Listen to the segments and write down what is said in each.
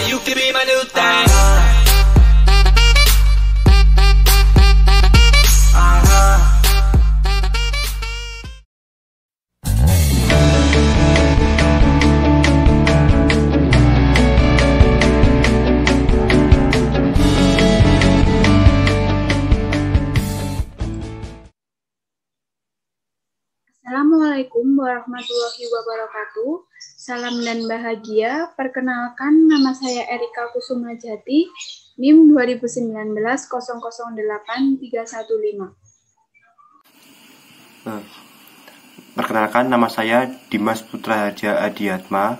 You can be my new thing. Assalamualaikum warahmatullahi wabarakatuh. Salam dan bahagia. Perkenalkan, nama saya Erika Kusuma Jati, NIM 2019 008315. Perkenalkan, nama saya Dimas Putra Haja Adiatma,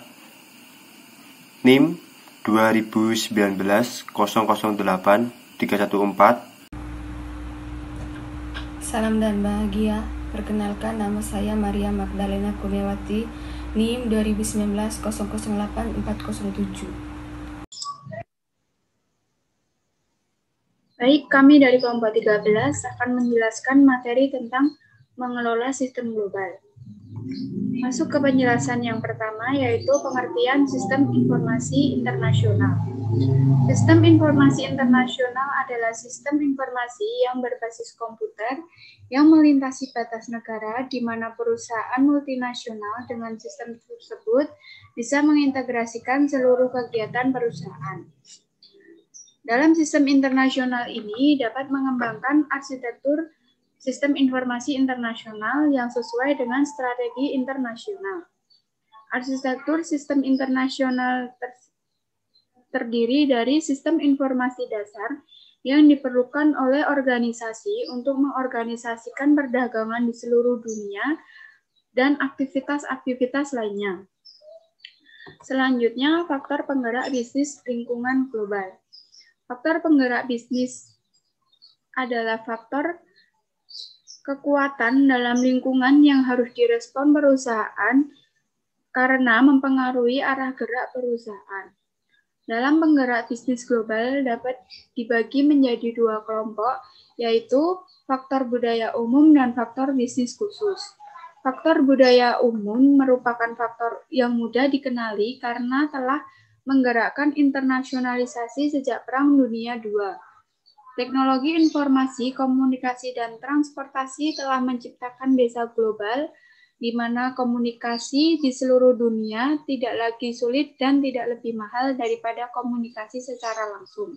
NIM 2019 008314. Salam dan bahagia. Perkenalkan, nama saya Maria Magdalena Kurniawati, NIM 2019 008407. Baik, kami dari kelompok 13 akan menjelaskan materi tentang mengelola sistem global. Masuk ke penjelasan yang pertama, yaitu pengertian sistem informasi internasional. Sistem informasi internasional adalah sistem informasi yang berbasis komputer yang melintasi batas negara, di mana perusahaan multinasional dengan sistem tersebut bisa mengintegrasikan seluruh kegiatan perusahaan. Dalam sistem internasional ini dapat mengembangkan arsitektur sistem informasi internasional yang sesuai dengan strategi internasional. Arsitektur sistem internasional terdiri dari sistem informasi dasar yang diperlukan oleh organisasi untuk mengorganisasikan perdagangan di seluruh dunia dan aktivitas-aktivitas lainnya. Selanjutnya, faktor penggerak bisnis lingkungan global. Faktor penggerak bisnis adalah faktor kekuatan dalam lingkungan yang harus direspon perusahaan karena mempengaruhi arah gerak perusahaan. Dalam penggerak bisnis global dapat dibagi menjadi dua kelompok, yaitu faktor budaya umum dan faktor bisnis khusus. Faktor budaya umum merupakan faktor yang mudah dikenali karena telah menggerakkan internasionalisasi sejak Perang Dunia II. Teknologi informasi, komunikasi, dan transportasi telah menciptakan desa global, di mana komunikasi di seluruh dunia tidak lagi sulit dan tidak lebih mahal daripada komunikasi secara langsung.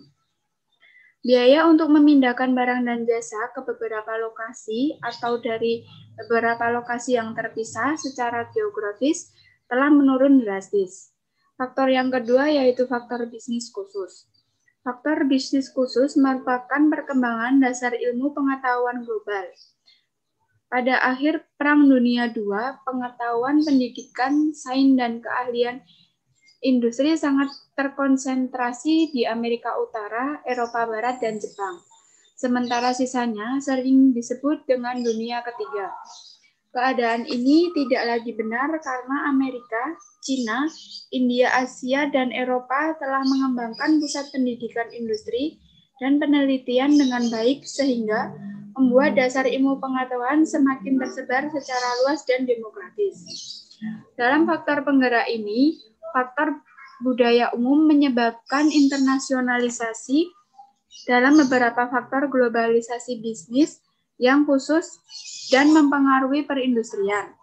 Biaya untuk memindahkan barang dan jasa ke beberapa lokasi atau dari beberapa lokasi yang terpisah secara geografis telah menurun drastis. Faktor yang kedua yaitu faktor bisnis khusus. Faktor bisnis khusus merupakan perkembangan dasar ilmu pengetahuan global. Pada akhir Perang Dunia II, pengetahuan, pendidikan, sains, dan keahlian industri sangat terkonsentrasi di Amerika Utara, Eropa Barat, dan Jepang. Sementara sisanya sering disebut dengan dunia ketiga. Keadaan ini tidak lagi benar karena Amerika, Cina, India, Asia, dan Eropa telah mengembangkan pusat pendidikan industri dan penelitian dengan baik sehingga membuat dasar ilmu pengetahuan semakin tersebar secara luas dan demokratis. Dalam faktor penggerak ini, faktor budaya umum menyebabkan internasionalisasi dalam beberapa faktor globalisasi bisnis yang khusus dan mempengaruhi perindustrian.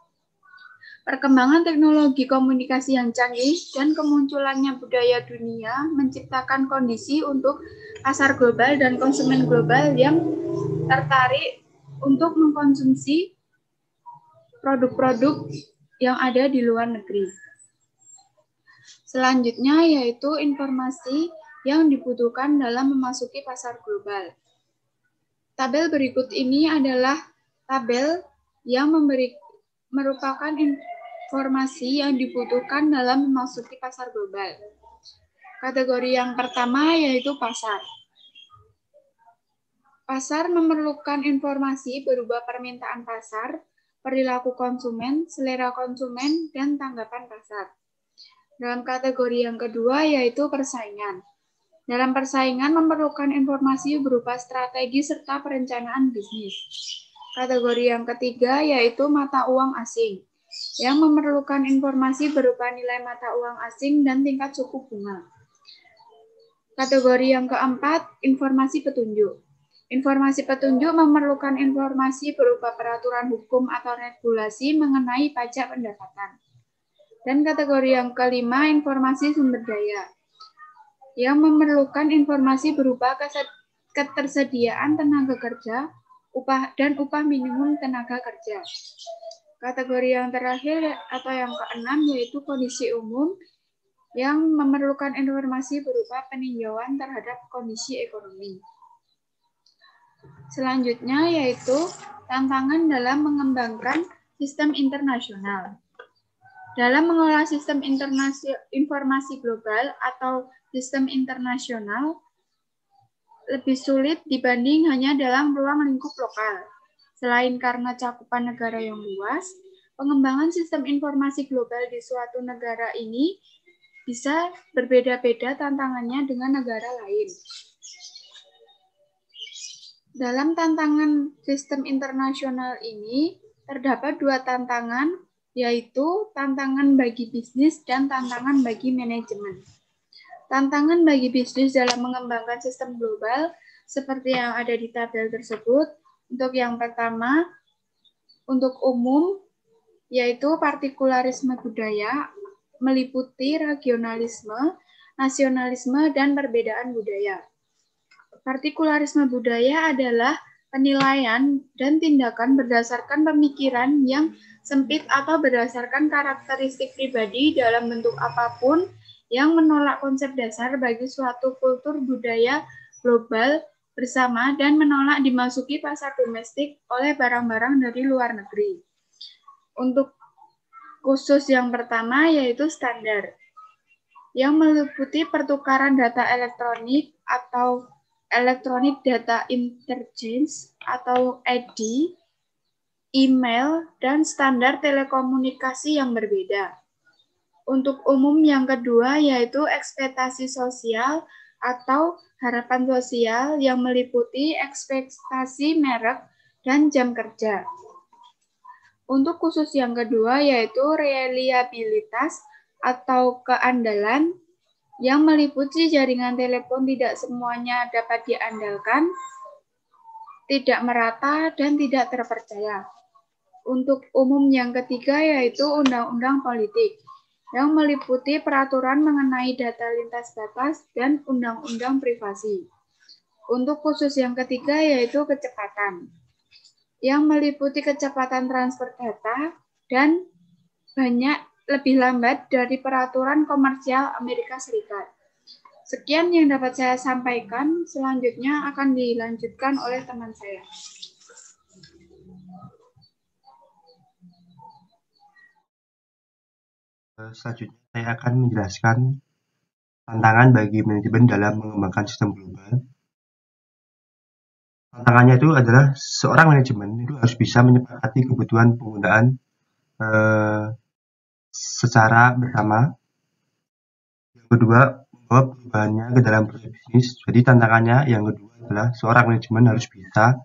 Perkembangan teknologi komunikasi yang canggih dan kemunculannya budaya dunia menciptakan kondisi untuk pasar global dan konsumen global yang tertarik untuk mengkonsumsi produk-produk yang ada di luar negeri. Selanjutnya yaitu informasi yang dibutuhkan dalam memasuki pasar global. Tabel berikut ini adalah tabel yang merupakan informasi yang dibutuhkan dalam memasuki pasar global. Kategori yang pertama yaitu pasar. Pasar memerlukan informasi berupa permintaan pasar, perilaku konsumen, selera konsumen, dan tanggapan pasar. Dalam kategori yang kedua yaitu persaingan. Dalam persaingan memerlukan informasi berupa strategi serta perencanaan bisnis. Kategori yang ketiga yaitu mata uang asing, yang memerlukan informasi berupa nilai mata uang asing dan tingkat suku bunga. Kategori yang keempat, informasi petunjuk. Informasi petunjuk memerlukan informasi berupa peraturan hukum atau regulasi mengenai pajak pendapatan. Dan kategori yang kelima, informasi sumber daya, yang memerlukan informasi berupa ketersediaan tenaga kerja, upah minimum tenaga kerja. Kategori yang terakhir atau yang keenam yaitu kondisi umum, yang memerlukan informasi berupa peninjauan terhadap kondisi ekonomi. Selanjutnya yaitu tantangan dalam mengembangkan sistem internasional. Dalam mengelola sistem informasi global atau sistem internasional lebih sulit dibanding hanya dalam ruang lingkup lokal. Selain karena cakupan negara yang luas, pengembangan sistem informasi global di suatu negara ini bisa berbeda-beda tantangannya dengan negara lain. Dalam tantangan sistem internasional ini, terdapat dua tantangan, yaitu tantangan bagi bisnis dan tantangan bagi manajemen. Tantangan bagi bisnis dalam mengembangkan sistem global, seperti yang ada di tabel tersebut. Untuk yang pertama, untuk umum, yaitu partikularisme budaya, meliputi regionalisme, nasionalisme, dan perbedaan budaya. Partikularisme budaya adalah penilaian dan tindakan berdasarkan pemikiran yang sempit atau berdasarkan karakteristik pribadi dalam bentuk apapun yang menolak konsep dasar bagi suatu kultur budaya global bersama dan menolak dimasuki pasar domestik oleh barang-barang dari luar negeri. Untuk khusus yang pertama yaitu standar, yang meliputi pertukaran data elektronik atau Electronic Data Interchange atau EDI, email, dan standar telekomunikasi yang berbeda. Untuk umum yang kedua yaitu ekspektasi sosial atau harapan sosial yang meliputi ekspektasi merek dan jam kerja. Untuk khusus yang kedua yaitu reliabilitas atau keandalan yang meliputi jaringan telepon tidak semuanya dapat diandalkan, tidak merata, dan tidak terpercaya. Untuk umum yang ketiga yaitu undang-undang politik, yang meliputi peraturan mengenai data lintas batas dan undang-undang privasi. Untuk khusus yang ketiga yaitu kecepatan, yang meliputi kecepatan transfer data dan lebih lambat dari peraturan komersial Amerika Serikat. Sekian yang dapat saya sampaikan, selanjutnya akan dilanjutkan oleh teman saya. Selanjutnya saya akan menjelaskan tantangan bagi manajemen dalam mengembangkan sistem global. Tantangannya itu adalah seorang manajemen itu harus bisa menyepakati kebutuhan penggunaan secara bersama. Yang kedua, membawa perubahannya ke dalam proses bisnis. Jadi tantangannya yang kedua adalah seorang manajemen harus bisa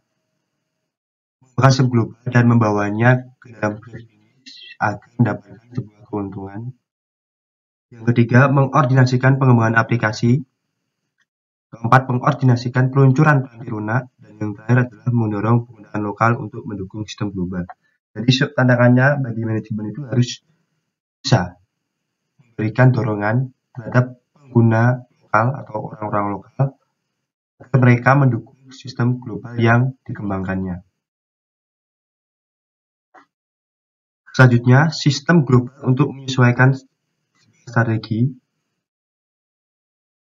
mengembangkan sistem global dan membawanya ke dalam proses bisnis agar mendapatkan sebuah keuntungan. Yang ketiga, mengordinasikan pengembangan aplikasi. Keempat, mengordinasikan peluncuran panti lunak. Dan yang terakhir adalah mendorong penggunaan lokal untuk mendukung sistem global. Jadi tantangannya bagi manajemen itu harus bisa memberikan dorongan terhadap pengguna lokal atau orang-orang lokal agar mereka mendukung sistem global yang dikembangkannya. Selanjutnya, sistem global untuk menyesuaikan strategi.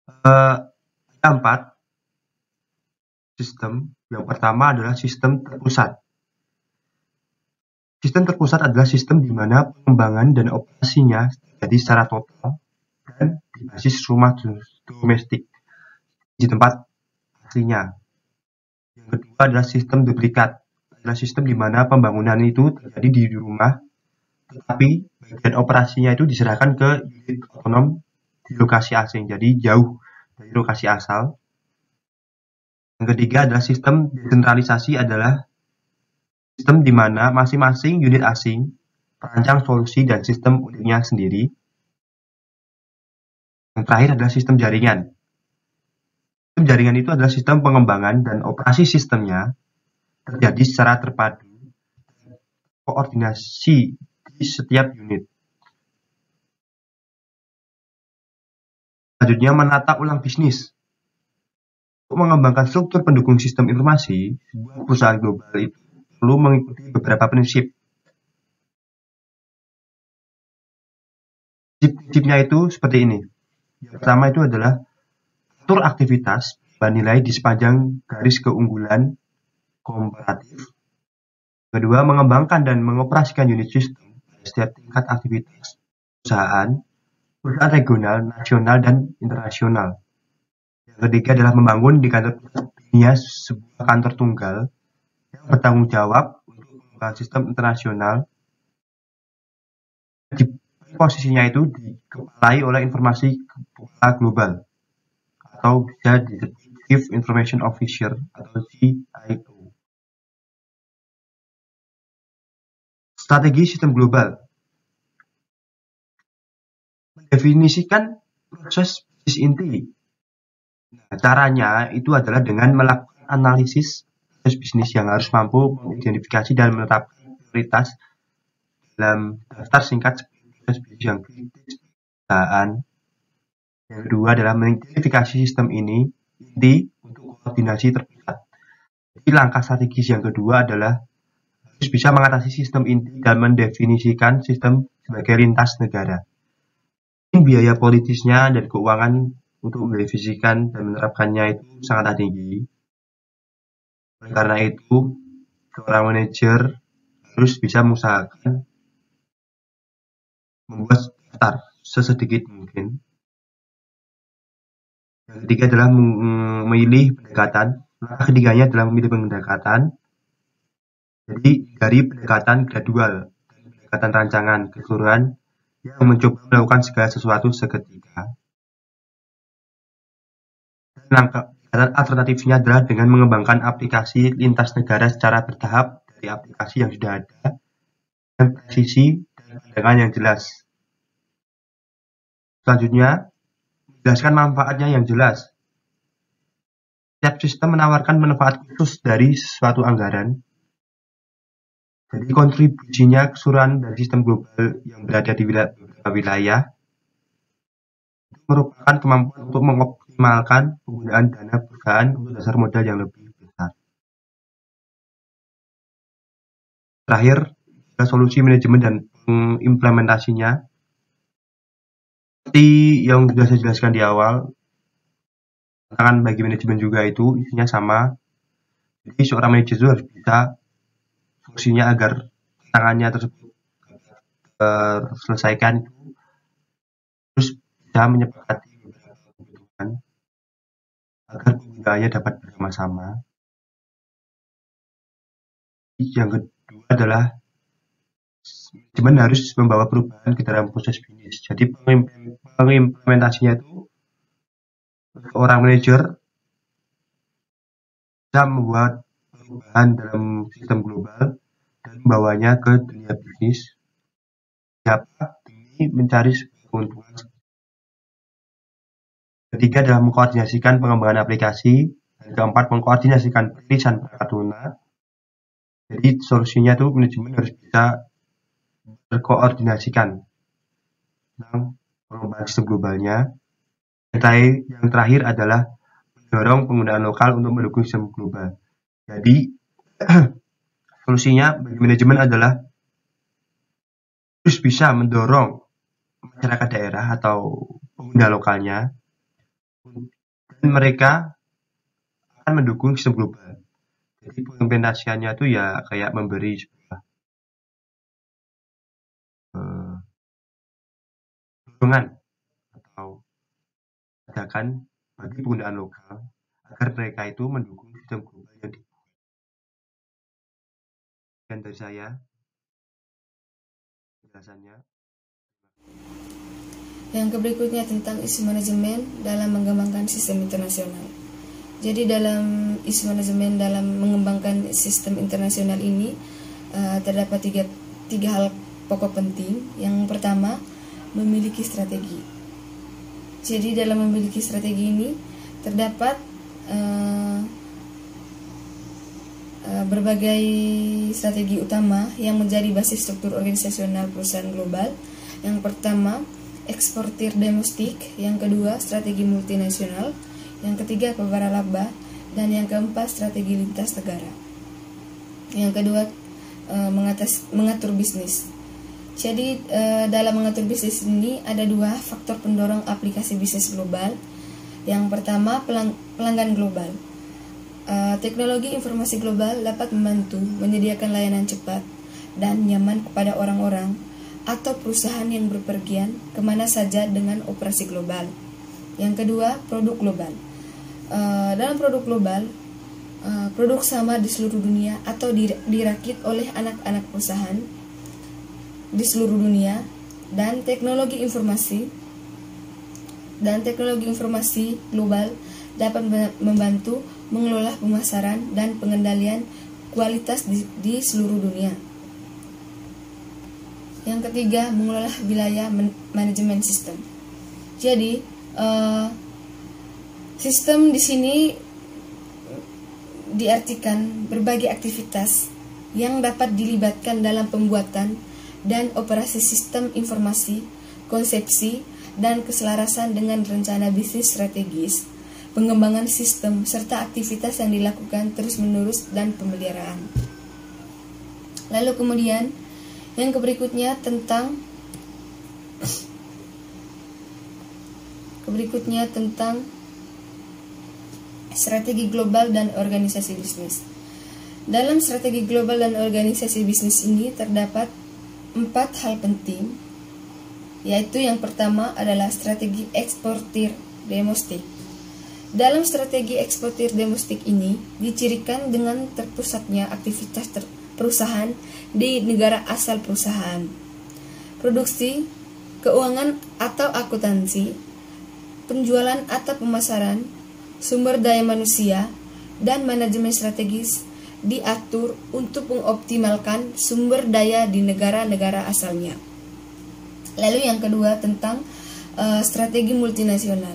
Ada 4 sistem. Yang pertama adalah sistem terpusat. Sistem terpusat adalah sistem di mana pengembangan dan operasinya terjadi secara total dan berbasis rumah domestik di tempat aslinya. Yang kedua adalah sistem duplikat. Adalah sistem di mana pembangunan itu terjadi di rumah, tetapi bagian operasinya itu diserahkan ke unit otonom di lokasi asing, jadi jauh dari lokasi asal. Yang ketiga adalah sistem desentralisasi, adalah sistem di mana masing-masing unit asing merancang solusi dan sistem uniknya sendiri. Yang terakhir adalah sistem jaringan. Sistem jaringan itu adalah sistem pengembangan dan operasi sistemnya terjadi secara terpadu, koordinasi di setiap unit. Selanjutnya, menata ulang bisnis. Untuk mengembangkan struktur pendukung sistem informasi, sebuah perusahaan global itu perlu mengikuti beberapa prinsip. Prinsipnya itu seperti ini. Yang pertama itu adalah atur aktivitas nilai di sepanjang garis keunggulan komparatif. Kedua, mengembangkan dan mengoperasikan unit sistem pada setiap tingkat aktivitas perusahaan regional, nasional, dan internasional. Yang ketiga adalah membangun di kantor dunia sebuah kantor tunggal yang bertanggung jawab untuk pengembangan sistem internasional. Di posisinya itu dikepalai oleh informasi kepala global atau bisa disebut Chief Information Officer atau CIO. Strategi sistem global mendefinisikan proses bisnis inti. Nah, caranya itu adalah dengan melakukan analisis proses bisnis yang harus mampu mengidentifikasi dan menetapkan prioritas dalam daftar singkat proses bisnis yang kritis perusahaan. Yang kedua adalah mengidentifikasi sistem ini inti untuk koordinasi terpusat. Jadi langkah strategis yang kedua adalah harus bisa mengatasi sistem inti dan mendefinisikan sistem sebagai lintas negara. Biaya politisnya dan keuangan untuk mendefinisikan dan menerapkannya itu sangat tinggi. Oleh karena itu, seorang manajer harus bisa mengusahakan membuat daftar sesedikit mungkin. Yang ketiga adalah memilih pendekatan. Langkah ketiganya adalah memilih pendekatan. Jadi dari pendekatan gradual dan pendekatan rancangan keseluruhan yang mencoba melakukan segala sesuatu seketika. Dan langkah alternatifnya adalah dengan mengembangkan aplikasi lintas negara secara bertahap dari aplikasi yang sudah ada dengan presisi dan pandangan yang jelas. Selanjutnya, menjelaskan manfaatnya yang jelas. Setiap sistem menawarkan manfaat khusus dari suatu anggaran. Jadi kontribusinya keseluruhan dari sistem global yang berada di beberapa wilayah itu merupakan kemampuan untuk mengoptimalkan penggunaan dana perusahaan untuk dasar modal yang lebih besar. Terakhir, adalah solusi manajemen dan implementasinya. Seperti yang sudah saya jelaskan di awal, tantangan bagi manajemen juga itu isinya sama. Jadi seorang manajer itu harus bisa fungsinya agar tantangannya tersebut terselesaikan itu terus bisa menyepakati beberapa kebutuhan agar penggunaannya dapat bersama-sama. Yang kedua adalah manajemen harus membawa perubahan ke dalam proses bisnis. Jadi pengimplementasinya itu seorang manajer bisa membuat perubahan dalam sistem global dan membawanya ke dunia bisnis dapat demi mencari keuntungan. Ketiga adalah mengkoordinasikan pengembangan aplikasi, dan keempat mengkoordinasikan perilisan perangkat lunak. Jadi solusinya itu manajemen harus bisa berkoordinasikan tentang pengembangan sistem globalnya. Yang terakhir adalah mendorong penggunaan lokal untuk mendukung sistem global. Jadi solusinya bagi manajemen adalah harus bisa mendorong masyarakat daerah atau pengguna lokalnya dan mereka akan mendukung sistem global. Jadi pengimplementasiannya itu ya kayak memberi sebuah dorongan atau ajakan bagi penggunaan lokal agar mereka itu mendukung sistem global yang dibuat. Dan dari saya penjelasannya. Yang berikutnya tentang isu manajemen dalam mengembangkan sistem internasional. Jadi dalam isu manajemen dalam mengembangkan sistem internasional ini terdapat tiga hal pokok penting. Yang pertama, memiliki strategi. Jadi dalam memiliki strategi ini terdapat berbagai strategi utama yang menjadi basis struktur organisasional perusahaan global. Yang pertama, eksportir domestik. Yang kedua, strategi multinasional. Yang ketiga, waralaba. Dan yang keempat, strategi lintas negara. Yang kedua, mengatur bisnis. Jadi dalam mengatur bisnis ini ada dua faktor pendorong aplikasi bisnis global. Yang pertama, pelanggan global. Teknologi informasi global dapat membantu menyediakan layanan cepat dan nyaman kepada orang-orang atau perusahaan yang berpergian kemana saja dengan operasi global. Yang kedua, produk global. Dalam produk global, produk sama di seluruh dunia atau dirakit oleh anak-anak perusahaan di seluruh dunia, dan teknologi informasi global dapat membantu mengelola pemasaran dan pengendalian kualitas di seluruh dunia. Yang ketiga, mengelola wilayah manajemen sistem. Jadi, sistem di sini diartikan berbagai aktivitas yang dapat dilibatkan dalam pembuatan dan operasi sistem informasi, konsepsi, dan keselarasan dengan rencana bisnis strategis, pengembangan sistem, serta aktivitas yang dilakukan terus-menerus dan pemeliharaan. Lalu kemudian, yang berikutnya tentang strategi global dan organisasi bisnis. Dalam strategi global dan organisasi bisnis ini terdapat 4 hal penting, yaitu yang pertama adalah strategi eksportir domestik. Dalam strategi eksportir domestik ini dicirikan dengan terpusatnya aktivitas perusahaan di negara asal perusahaan, produksi, keuangan atau akuntansi, penjualan atau pemasaran, sumber daya manusia, dan manajemen strategis diatur untuk mengoptimalkan sumber daya di negara-negara asalnya. Lalu yang kedua tentang strategi multinasional.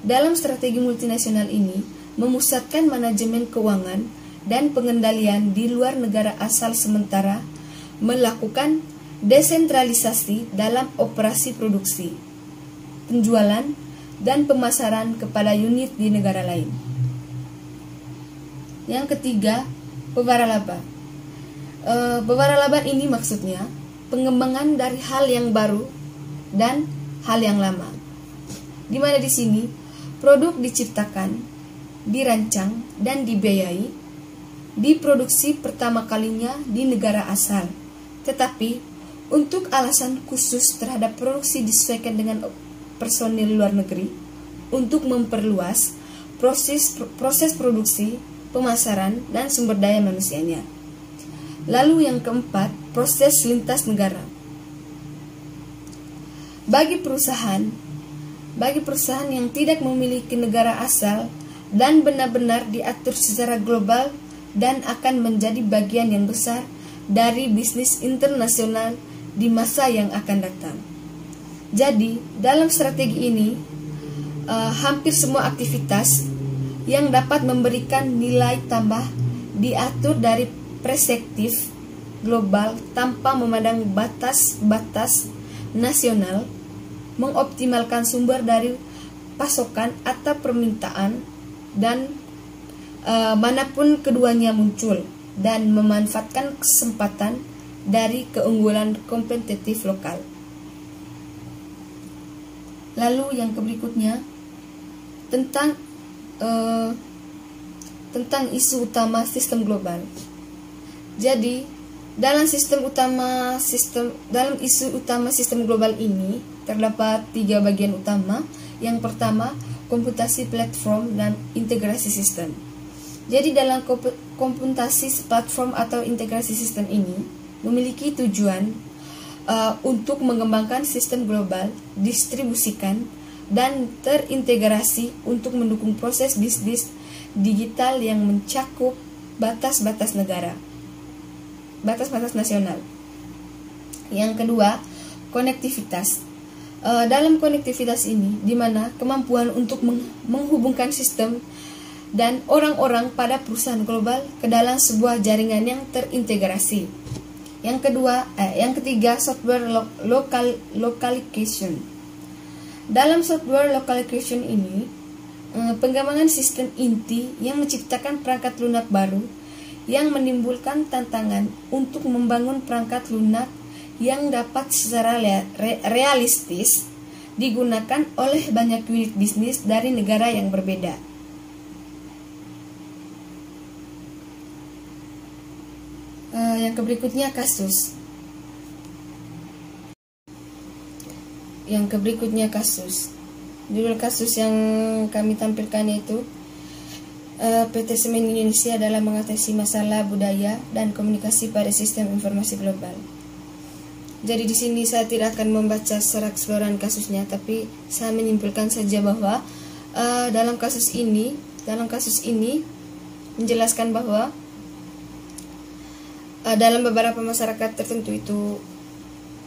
Dalam strategi multinasional ini memusatkan manajemen keuangan dan pengendalian di luar negara asal sementara melakukan desentralisasi dalam operasi produksi, penjualan, dan pemasaran kepada unit di negara lain. Yang ketiga, pewaralaba. Pewaralaba ini maksudnya pengembangan dari hal yang baru dan hal yang lama. Di mana di sini produk diciptakan, dirancang, dan dibiayai, diproduksi pertama kalinya di negara asal. Tetapi untuk alasan khusus terhadap produksi disesuaikan dengan personil luar negeri untuk memperluas proses produksi, pemasaran, dan sumber daya manusianya. Lalu yang keempat, proses lintas negara. Bagi perusahaan yang tidak memiliki negara asal dan benar-benar diatur secara global dan akan menjadi bagian yang besar dari bisnis internasional di masa yang akan datang. Jadi, dalam strategi ini, hampir semua aktivitas yang dapat memberikan nilai tambah diatur dari perspektif global tanpa memandang batas-batas nasional, mengoptimalkan sumber dari pasokan atau permintaan dan manapun keduanya muncul, dan memanfaatkan kesempatan dari keunggulan kompetitif lokal. Lalu yang berikutnya tentang isu utama sistem global. Jadi dalam isu utama sistem global ini terdapat 3 bagian utama. Yang pertama, komputasi platform dan integrasi sistem. Jadi dalam komputasi platform atau integrasi sistem ini memiliki tujuan untuk mengembangkan sistem global, distribusikan, dan terintegrasi untuk mendukung proses bisnis digital yang mencakup batas-batas negara, batas-batas nasional. Yang kedua, konektivitas. Dalam konektivitas ini, di mana kemampuan untuk menghubungkan sistem dan orang-orang pada perusahaan global ke dalam sebuah jaringan yang terintegrasi. Yang ketiga, software localization. Dalam software localization ini, pengembangan sistem inti yang menciptakan perangkat lunak baru yang menimbulkan tantangan untuk membangun perangkat lunak yang dapat secara realistis digunakan oleh banyak unit bisnis dari negara yang berbeda. Yang berikutnya kasus. Judul kasus yang kami tampilkan yaitu PT Semen Indonesia dalam mengatasi masalah budaya dan komunikasi pada sistem informasi global. Jadi di sini saya tidak akan membaca secara keseluruhan kasusnya, tapi saya menyimpulkan saja bahwa dalam kasus ini menjelaskan bahwa dalam beberapa masyarakat tertentu itu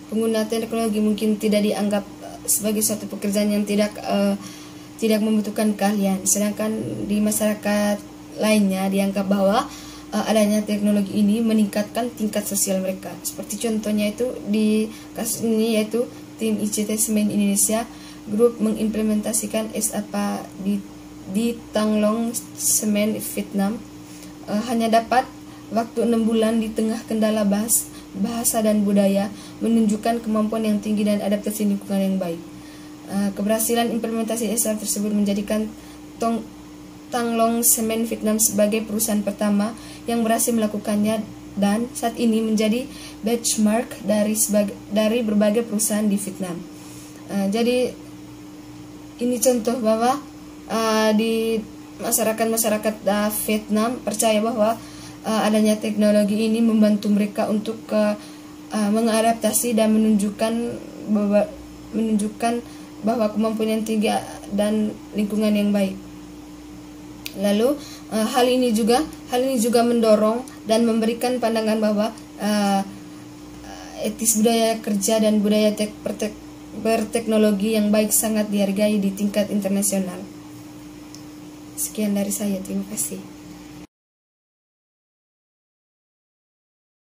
pengguna teknologi mungkin tidak dianggap sebagai suatu pekerjaan yang tidak membutuhkan keahlian, sedangkan di masyarakat lainnya dianggap bahwa adanya teknologi ini meningkatkan tingkat sosial mereka. Seperti contohnya itu di kasus ini yaitu tim ICT Semen Indonesia Group mengimplementasikan SAP di Tanglong Semen Vietnam hanya dapat waktu 6 bulan di tengah kendala bahasa dan budaya, menunjukkan kemampuan yang tinggi dan adaptasi lingkungan yang baik. Keberhasilan implementasi SAP tersebut menjadikan Tanglong Semen Vietnam sebagai perusahaan pertama yang berhasil melakukannya dan saat ini menjadi benchmark dari berbagai perusahaan di Vietnam. Jadi ini contoh bahwa di masyarakat Vietnam percaya bahwa adanya teknologi ini membantu mereka untuk mengadaptasi dan menunjukkan bahwa kemampuan yang tinggi dan lingkungan yang baik. Lalu hal ini juga mendorong dan memberikan pandangan bahwa etis budaya kerja dan budaya berteknologi yang baik sangat dihargai di tingkat internasional. Sekian dari saya, terima kasih.